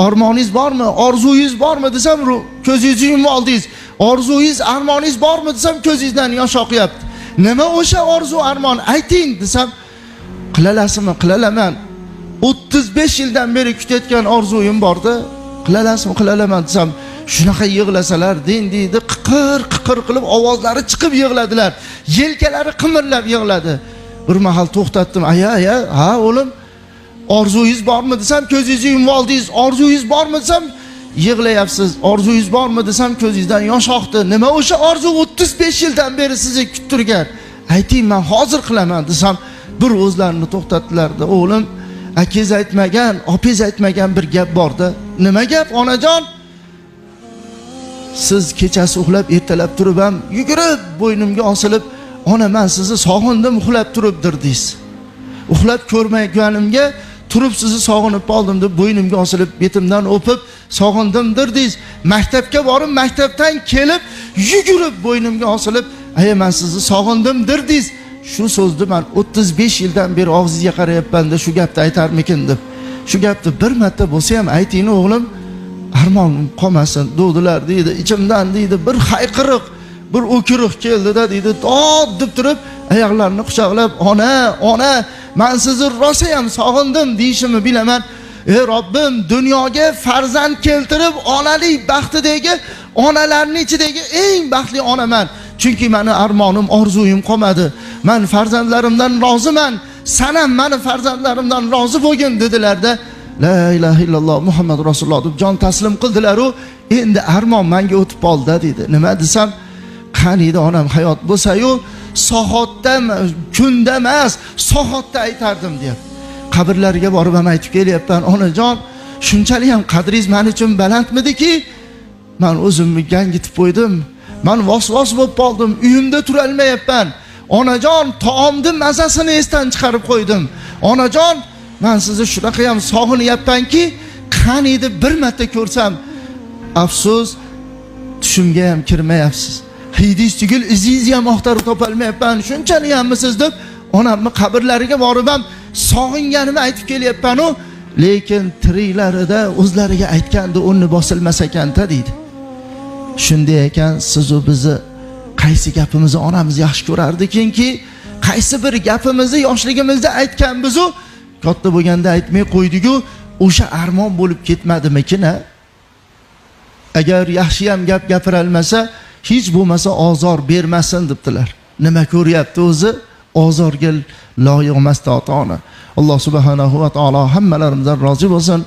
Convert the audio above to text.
Armoningiz bormi? Orzungiz bormi desam, ko'zingizni yumib oldingiz. Orzungiz, armoningiz bormi desam, ko'zingizdan yosh oqyapti. Nima o'sha orzu, armon? Ayting desam, qilalasizmi? Qilalaman. 35 yildan beri kutayotgan orzuyim borda, qilalasizmi? Qilalaman desam, shunaqa yig'lasalar, deydi, qiqir qilib ovozlari chiqib yig'ladilar. Yelkalari qimirlab yig'ladi. Bir mahal to'xtatdim. Aya, ha o'g'lim, orzungiz bormi desam, ko'zingizni yumib oldingiz. Orzungiz bormi desam, yig'layapsiz. Orzungiz bormi desam, ko'zingizdan yosh oqdi. Nima o'sha orzu 35 yildan beri sizni kuttirgan? Ayting, men hozir qilaman desam, bir o'zlarini to'xtatdilar-da. O'g'lim, akangiz aytmagan, opingiz aytmagan bir gap borda. Nima gap, onajon? Siz kechasi uxlab, ertalab turib ham yugurib bo'ynimga osilib, "Ona, men sizni sog'indim, uxlab turibdir" deysiz. Uxlab ko'rmaganimga turib sizni sog'inib qoldim deb bo'ynimga osilib, betimdan o'pib, sog'indimdir deysiz. Maktabga borib, maktabdan kelib, yugurib bo'ynimga osilib, "Ay, men sizni sog'indimdir" deysiz. Shu so'zni men 35 yildan beri og'zingizga qarayapman-da, shu gapni aytarmikin deb. Shu gapni bir marta bo'lsa ham ayting, o'g'lim, armonim qolmasin dedilar deydi. Ichimdan deydi bir hayqiriq, bir o'kiruq keldi-da deydi. Dod deb turib, oyoqlarini quchoqlab, "Ona, men sizni rosa ham sog'indim" deyishimni bilaman. Ey Robbim, dunyoga farzand keltirib, onalik baxtidagi, onalarning ichidagi eng baxtli onaman. Chunki meni armonim, orzuyim qolmadi. Men farzandlarimdan roziman. Sen ham meni farzandlarimdan rozi bo'lgin dedilar-da. La ilaha illalloh Muhammad Rasululloh deb jon taslim qildilar-u, endi armon menga o'tib qoldi dedi. Nima desam, qaniydi onam hayot bo'lsa-yu, soatda, kunda emas, soatda aytardim deb. Qabrlariga borib ham aytib kelyapman, "Onajon, shunchalik ham qadringiz men uchun balandmidiki, men o'zimni gangitib qo'ydim. Men vos-vos bo'lib qoldim, uyimda tura olmayapman. Onajon, taomni mazasini esdan chiqarib qo'ydim. Onajon, men sizni shunaqa ham sog'inyapmanki, qaniydi bir marta ko'rsam, afsus, tushimga ham kirmayapsiz. Hidingiz tugul, izingizni ham axtarib topolmayapman. Shunchalik hammisiz" deb onamni qabrlariga borib ham sog'inganimni aytib kelyapman-u, lekin tiriklarida o'zlariga aytganda o'rni bosilmas ekan-da deydi. Shunday ekan, siz u bizni qaysi gapimizni onamiz yaxshi ko'rardikinki, qaysi bir gapimizni yoshligimizda aytganmiz-u, katta bo'lganda aytmay qo'ydik-ku, o'sha armon bo'lib ketmadimikin? Agar yaxshi ham gap gapira olmasa, hech bo'lmasa ozor bermasin debdilar. Nima ko'ryapti o'zi? Ozorga loyiq emas ota-ona. Alloh subhanahu va taolo hammalarimizdan rozi bo'lsin.